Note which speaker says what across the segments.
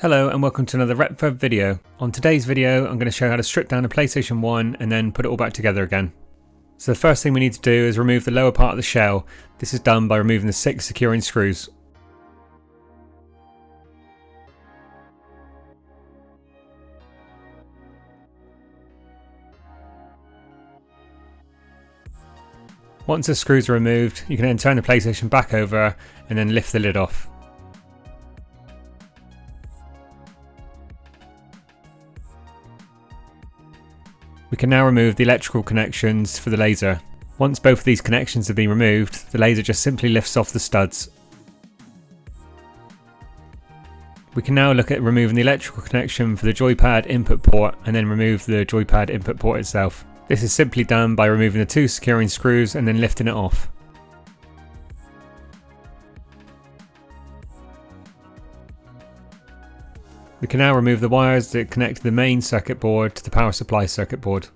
Speaker 1: Hello and welcome to another Retfurb video. On today's video I'm going to show you how to strip down a PlayStation 1 and then put it all back together again. So the first thing we need to do is remove the lower part of the shell. This is done by removing the 6 securing screws. Once the screws are removed, you can then turn the PlayStation back over and then lift the lid off. We can now remove the electrical connections for the laser. Once both of these connections have been removed, the laser just simply lifts off the studs. We can now look at removing the electrical connection for the joypad input port and then remove the joypad input port itself. This is simply done by removing the 2 securing screws and then lifting it off. We can now remove the wires that connect the main circuit board to the power supply circuit board.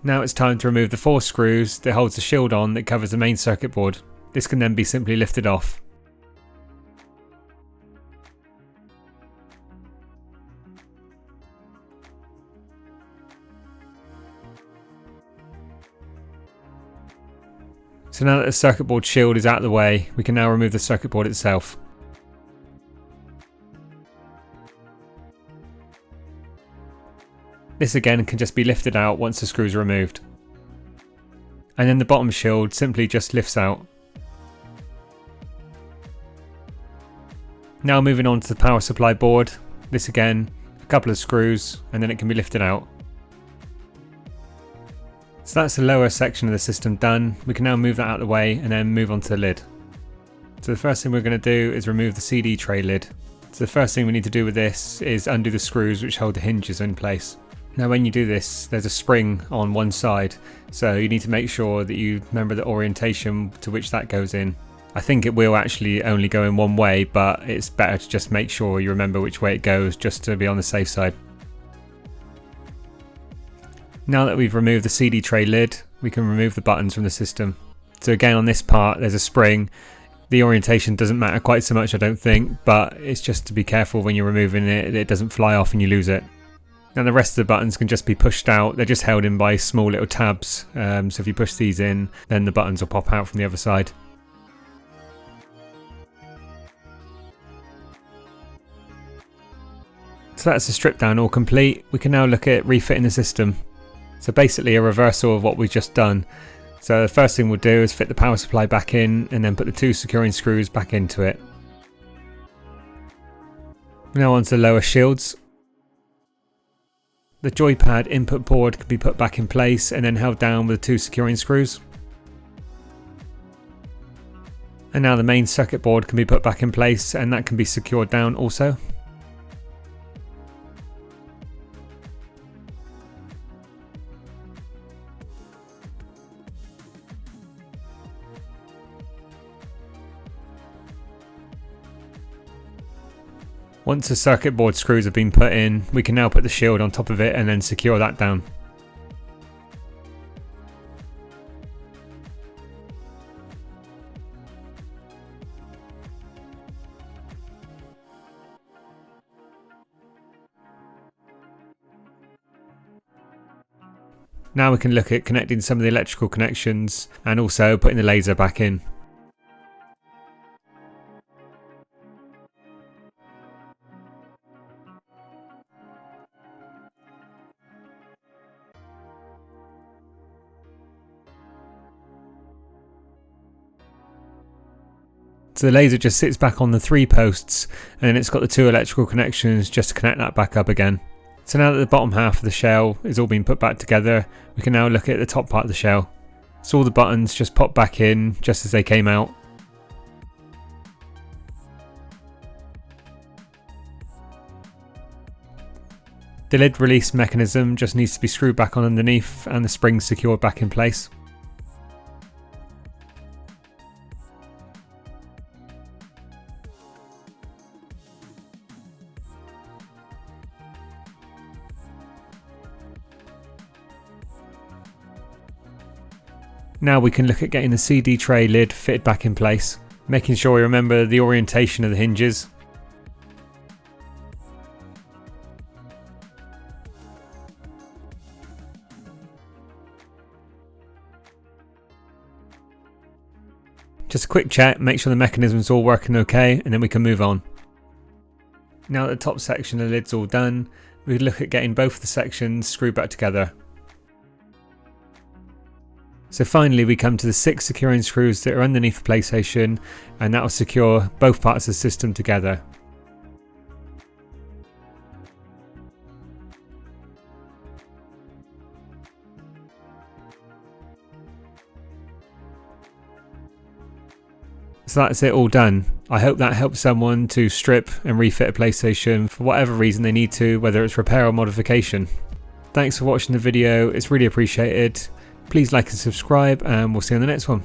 Speaker 1: Now it's time to remove the 4 screws that holds the shield on that covers the main circuit board. This can then be simply lifted off. So now that the circuit board shield is out of the way, we can now remove the circuit board itself. This again can just be lifted out once the screws are removed. And then the bottom shield simply just lifts out. Now moving on to the power supply board, this again, a couple of screws and then it can be lifted out. So that's the lower section of the system done. We can now move that out of the way and then move on to the lid. So the first thing we're going to do is remove the CD tray lid. So the first thing we need to do with this is undo the screws which hold the hinges in place. Now when you do this, there's a spring on one side, so you need to make sure that you remember the orientation to which that goes in. I think it will actually only go in one way, but it's better to just make sure you remember which way it goes just to be on the safe side. Now that we've removed the CD tray lid, we can remove the buttons from the system. So again on this part there's a spring. The orientation doesn't matter quite so much I don't think, but it's just to be careful when you're removing it, it doesn't fly off and you lose it. Now the rest of the buttons can just be pushed out, they're just held in by small little tabs, so if you push these in then the buttons will pop out from the other side. So that's the strip down all complete. We can now look at refitting the system. So basically a reversal of what we've just done. So the first thing we'll do is fit the power supply back in and then put the 2 securing screws back into it. Now onto the lower shields. The joypad input board can be put back in place and then held down with the 2 securing screws. And now the main circuit board can be put back in place and that can be secured down also. Once the circuit board screws have been put in, we can now put the shield on top of it and then secure that down. Now we can look at connecting some of the electrical connections and also putting the laser back in. So the laser just sits back on the 3 posts and it's got the 2 electrical connections just to connect that back up again. So now that the bottom half of the shell is all been put back together, we can now look at the top part of the shell. So all the buttons just pop back in just as they came out. The lid release mechanism just needs to be screwed back on underneath and the springs secured back in place. Now we can look at getting the CD tray lid fitted back in place. making sure we remember the orientation of the hinges. Just a quick check, make sure the mechanism's all working okay, and then we can move on. Now that the top section of the lid's all done, we could look at getting both of the sections screwed back together. So finally we come to the 6 securing screws that are underneath the PlayStation, and that will secure both parts of the system together. So that's it all done. I hope that helps someone to strip and refit a PlayStation for whatever reason they need to, whether it's repair or modification. Thanks for watching the video, it's really appreciated. Please like and subscribe, and we'll see you on the next one.